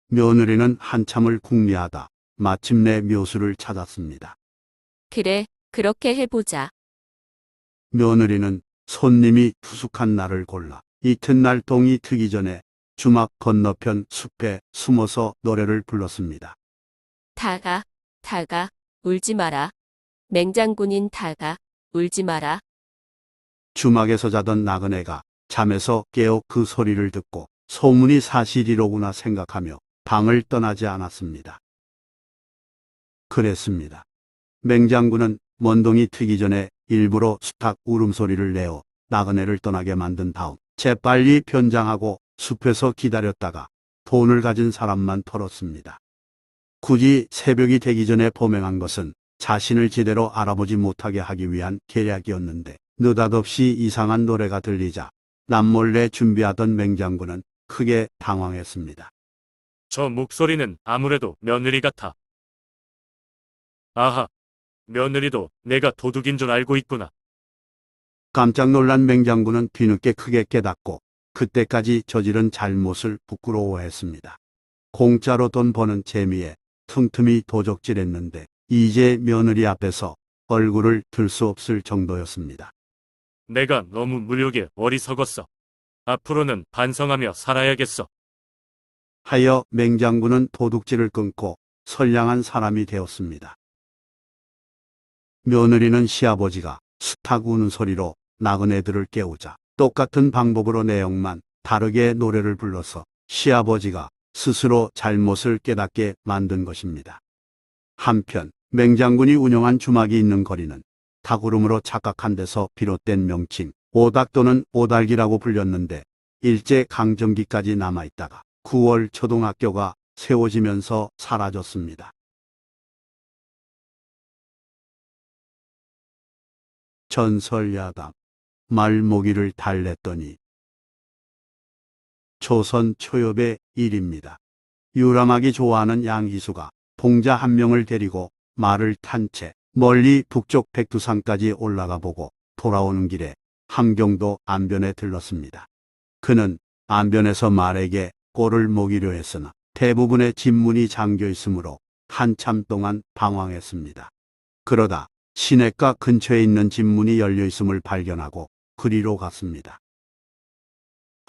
며느리는 한참을 궁리하다 마침내 묘수를 찾았습니다. 그래, 그렇게 해보자. 며느리는 손님이 투숙한 날을 골라 이튿날 동이 트기 전에 주막 건너편 숲에 숨어서 노래를 불렀습니다. 다가, 울지 마라. 맹장군인 다가, 울지 마라. 주막에서 자던 나그네가 잠에서 깨어 그 소리를 듣고 소문이 사실이로구나 생각하며 방을 떠나지 않았습니다. 그랬습니다. 맹장군은 먼동이 트기 전에 일부러 수탉 울음소리를 내어 나그네를 떠나게 만든 다음 재빨리 변장하고 숲에서 기다렸다가 돈을 가진 사람만 털었습니다. 굳이 새벽이 되기 전에 범행한 것은 자신을 제대로 알아보지 못하게 하기 위한 계략이었는데 느닷없이 이상한 노래가 들리자 남몰래 준비하던 맹장군은 크게 당황했습니다. 저 목소리는 아무래도 며느리 같아. 아하, 며느리도 내가 도둑인 줄 알고 있구나. 깜짝 놀란 맹장군은 뒤늦게 크게 깨닫고 그때까지 저지른 잘못을 부끄러워했습니다. 공짜로 돈 버는 재미에 틈틈이 도적질했는데 이제 며느리 앞에서 얼굴을 들 수 없을 정도였습니다. 내가 너무 무력에 어리석었어. 앞으로는 반성하며 살아야겠어. 하여 맹장군은 도둑질을 끊고 선량한 사람이 되었습니다. 며느리는 시아버지가 수탉 우는 소리로 나그네들을 깨우자 똑같은 방법으로 내용만 다르게 노래를 불러서 시아버지가 스스로 잘못을 깨닫게 만든 것입니다. 한편 맹장군이 운영한 주막이 있는 거리는 닭울음으로 착각한 데서 비롯된 명칭 오닭 또는 오달기라고 불렸는데 일제 강점기까지 남아있다가 9월 초등학교가 세워지면서 사라졌습니다. 전설야담 말모기를 달랬더니 조선 초엽의 일입니다. 유람하기 좋아하는 양희수가 동자 한 명을 데리고 말을 탄 채 멀리 북쪽 백두산까지 올라가 보고 돌아오는 길에 함경도 안변에 들렀습니다. 그는 안변에서 말에게 꼴을 먹이려 했으나 대부분의 집문이 잠겨 있으므로 한참 동안 방황했습니다. 그러다 시냇가 근처에 있는 집문이 열려 있음을 발견하고 그리로 갔습니다.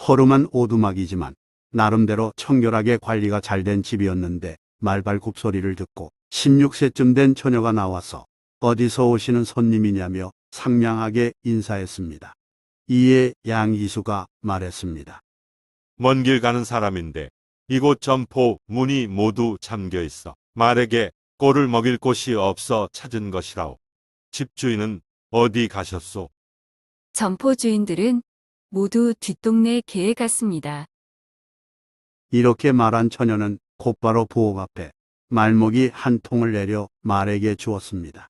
허름한 오두막이지만 나름대로 청결하게 관리가 잘 된 집이었는데 말발굽 소리를 듣고 16세쯤 된 처녀가 나와서 어디서 오시는 손님이냐며 상냥하게 인사했습니다. 이에 양이수가 말했습니다. 먼 길 가는 사람인데 이곳 점포 문이 모두 잠겨 있어 말에게 꼴을 먹일 곳이 없어 찾은 것이라오. 집주인은 어디 가셨소? 점포 주인들은 모두 뒷동네 개에 갔습니다. 이렇게 말한 처녀는 곧바로 부엌 앞에 말모기 한 통을 내려 말에게 주었습니다.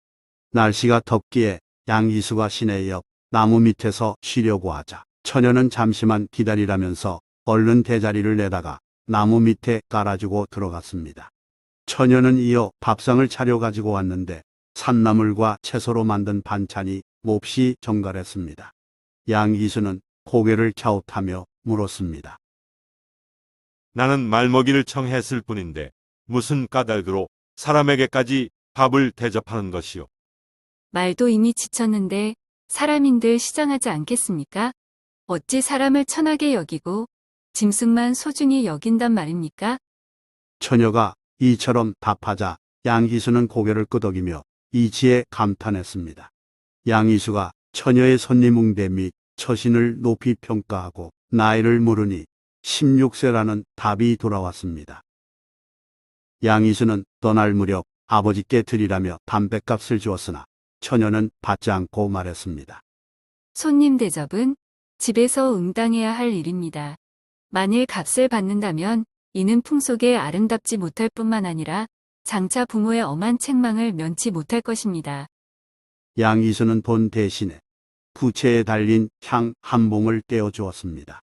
날씨가 덥기에 양이수가 시내 옆 나무 밑에서 쉬려고 하자 처녀는 잠시만 기다리라면서 얼른 대자리를 내다가 나무 밑에 깔아주고 들어갔습니다. 처녀는 이어 밥상을 차려 가지고 왔는데 산나물과 채소로 만든 반찬이 몹시 정갈했습니다. 양이수는 고개를 갸웃하며 물었습니다. 나는 말먹이를 청했을 뿐인데 무슨 까닭으로 사람에게까지 밥을 대접하는 것이요. 말도 이미 지쳤는데 사람인들 시장하지 않겠습니까? 어찌 사람을 천하게 여기고 짐승만 소중히 여긴단 말입니까? 처녀가 이처럼 답하자 양희수는 고개를 끄덕이며 이치에 감탄했습니다. 양희수가 처녀의 손님응대 및 처신을 높이 평가하고 나이를 물으니 16세라는 답이 돌아왔습니다. 양희수는 떠날 무렵 아버지께 드리라며 담뱃값을 주었으나 처녀는 받지 않고 말했습니다. 손님 대접은 집에서 응당해야 할 일입니다. 만일 값을 받는다면 이는 풍속에 아름답지 못할 뿐만 아니라 장차 부모의 엄한 책망을 면치 못할 것입니다. 양희수는 돈 대신에 부채에 달린 향 한 봉을 떼어 주었습니다.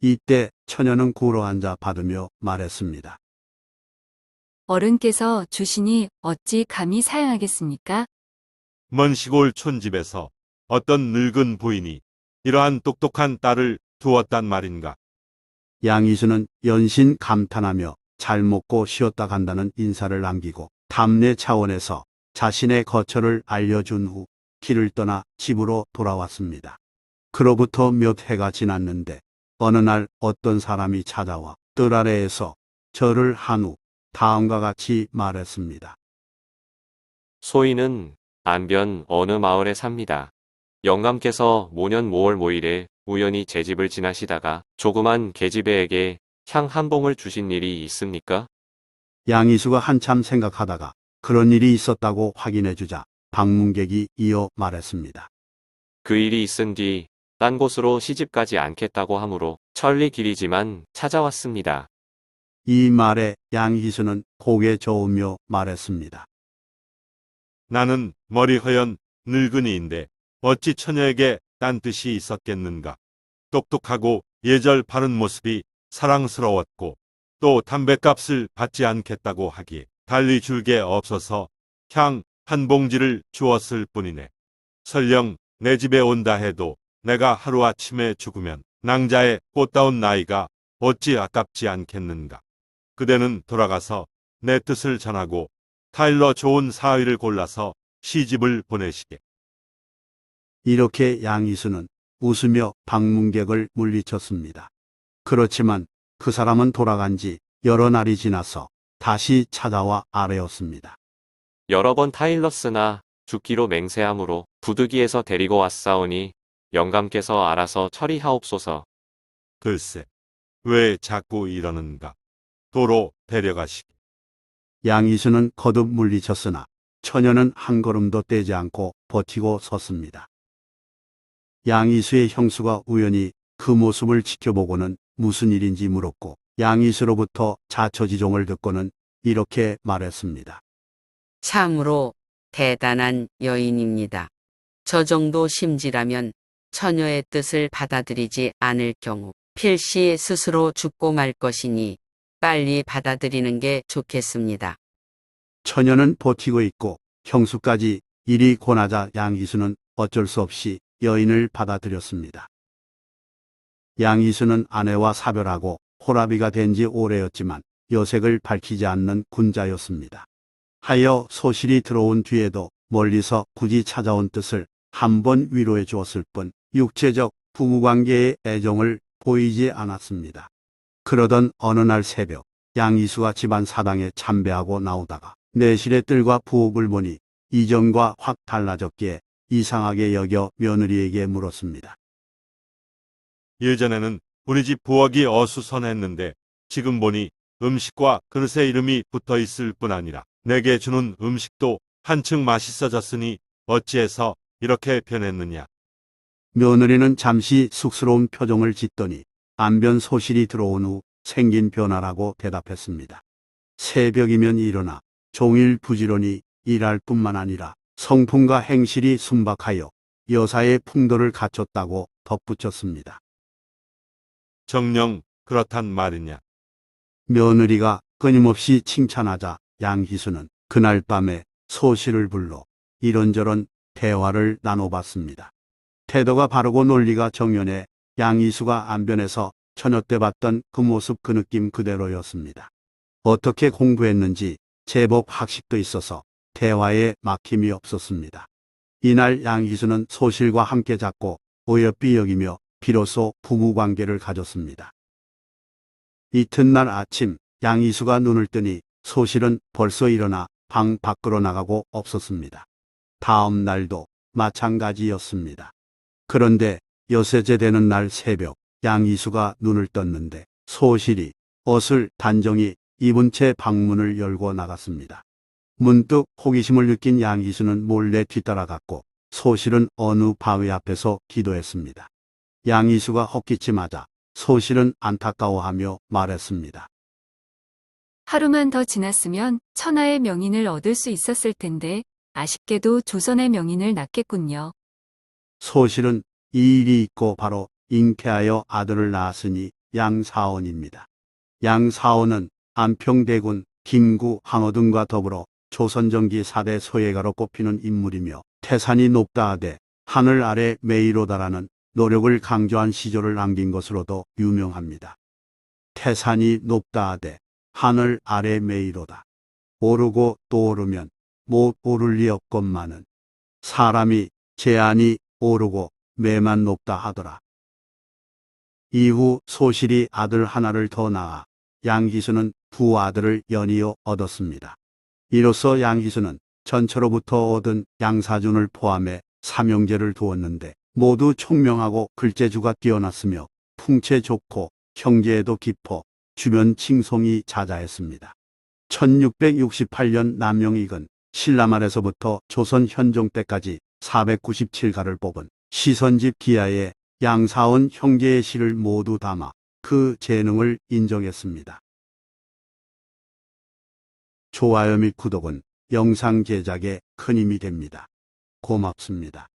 이때 처녀는 굴어 앉아 받으며 말했습니다. 어른께서 주시니 어찌 감히 사양하겠습니까? 먼 시골 촌집에서 어떤 늙은 부인이 이러한 똑똑한 딸을 두었단 말인가. 양희수는 연신 감탄하며 잘 먹고 쉬었다 간다는 인사를 남기고 답례 차원에서 자신의 거처를 알려준 후 길을 떠나 집으로 돌아왔습니다. 그로부터 몇 해가 지났는데 어느 날 어떤 사람이 찾아와 뜰 아래에서 절을 한 후 다음과 같이 말했습니다. 소인은 안변 어느 마을에 삽니다. 영감께서 모년 5월 5일에 우연히 제 집을 지나시다가 조그만 계집애에게 향 한 봉을 주신 일이 있습니까? 양희수가 한참 생각하다가 그런 일이 있었다고 확인해 주자 방문객이 이어 말했습니다. 그 일이 있은 뒤 딴 곳으로 시집가지 않겠다고 하므로 천리 길이지만 찾아왔습니다. 이 말에 양희수는 고개 저으며 말했습니다. 나는 머리 허연 늙은이인데 어찌 처녀에게 딴 뜻이 있었겠는가. 똑똑하고 예절 바른 모습이 사랑스러웠고 또 담뱃값을 받지 않겠다고 하기에 달리 줄 게 없어서 향 한 봉지를 주었을 뿐이네. 설령 내 집에 온다 해도 내가 하루아침에 죽으면 낭자의 꽃다운 나이가 어찌 아깝지 않겠는가. 그대는 돌아가서 내 뜻을 전하고 타일러 좋은 사위를 골라서 시집을 보내시게. 이렇게 양희수는 웃으며 방문객을 물리쳤습니다. 그렇지만 그 사람은 돌아간 지 여러 날이 지나서 다시 찾아와 아뢰었습니다. 여러 번 타일러스나 죽기로 맹세하므로 부득이해서 데리고 왔사오니 영감께서 알아서 처리하옵소서. 글쎄, 왜 자꾸 이러는가. 도로 데려가시게. 양희수는 거듭 물리쳤으나 처녀는 한 걸음도 떼지 않고 버티고 섰습니다. 양희수의 형수가 우연히 그 모습을 지켜보고는 무슨 일인지 물었고 양희수로부터 자처지종을 듣고는 이렇게 말했습니다. 참으로 대단한 여인입니다. 저 정도 심지라면 처녀의 뜻을 받아들이지 않을 경우 필시 스스로 죽고 말 것이니 빨리 받아들이는 게 좋겠습니다. 처녀는 버티고 있고 형수까지 일이 권하자 양희수는 어쩔 수 없이 여인을 받아들였습니다. 양희수는 아내와 사별하고 호라비가 된 지 오래였지만 여색을 밝히지 않는 군자였습니다. 하여 소실이 들어온 뒤에도 멀리서 굳이 찾아온 뜻을 한번 위로해 주었을 뿐 육체적 부부관계의 애정을 보이지 않았습니다. 그러던 어느 날 새벽 양희수가 집안 사당에 참배하고 나오다가 내실의 뜰과 부엌을 보니 이전과 확 달라졌기에 이상하게 여겨 며느리에게 물었습니다. 예전에는 우리 집 부엌이 어수선했는데 지금 보니 음식과 그릇에 이름이 붙어 있을 뿐 아니라 내게 주는 음식도 한층 맛있어졌으니 어찌해서 이렇게 변했느냐. 며느리는 잠시 쑥스러운 표정을 짓더니 안변 소실이 들어온 후 생긴 변화라고 대답했습니다. 새벽이면 일어나 종일 부지런히 일할 뿐만 아니라 성품과 행실이 순박하여 여사의 풍도를 갖췄다고 덧붙였습니다. 정녕 그렇단 말이냐. 며느리가 끊임없이 칭찬하자 양희수는 그날 밤에 소실을 불러 이런저런 대화를 나눠봤습니다. 태도가 바르고 논리가 정연해 양희수가 안변에서 처녀 때 봤던 그 모습 그 느낌 그대로였습니다. 어떻게 공부했는지 제법 학식도 있어서 대화에 막힘이 없었습니다. 이날 양희수는 소실과 함께 잡고 어여삐 여기며 비로소 부부관계를 가졌습니다. 이튿날 아침 양희수가 눈을 뜨니 소실은 벌써 일어나 방 밖으로 나가고 없었습니다. 다음 날도 마찬가지였습니다. 그런데 여세제 되는 날 새벽 양희수가 눈을 떴는데 소실이 옷을 단정히 입은 채 방문을 열고 나갔습니다. 문득 호기심을 느낀 양희수는 몰래 뒤따라갔고 소실은 어느 바위 앞에서 기도했습니다. 양희수가 헛기침하자 소실은 안타까워하며 말했습니다. 하루만 더 지났으면 천하의 명인을 얻을 수 있었을 텐데 아쉽게도 조선의 명인을 낳겠군요. 소실은 이 일이 있고 바로 잉태하여 아들을 낳았으니 양사원입니다. 양사원은 안평대군 김구 항어 등과 더불어 조선전기 4대 소예가로 꼽히는 인물이며 태산이 높다 하되 하늘 아래 메이로다라는 노력을 강조한 시조를 남긴 것으로도 유명합니다. 태산이 높다 하되 하늘 아래 메이로다. 오르고 또 오르면 못 오를 리 없건만은 사람이 제안이 오르고 매만 높다 하더라. 이후 소실이 아들 하나를 더 낳아 양희수는 두 아들을 연이어 얻었습니다. 이로써 양희수는 전처로부터 얻은 양사준을 포함해 삼형제를 두었는데 모두 총명하고 글재주가 뛰어났으며 풍채 좋고 형제에도 깊어 주변 칭송이 자자했습니다. 1668년 남영익은 신라말에서부터 조선 현종 때까지 497가를 뽑은 시선집 기하에 양사원 형제의 시를 모두 담아 그 재능을 인정했습니다. 좋아요 및 구독은 영상 제작에 큰 힘이 됩니다. 고맙습니다.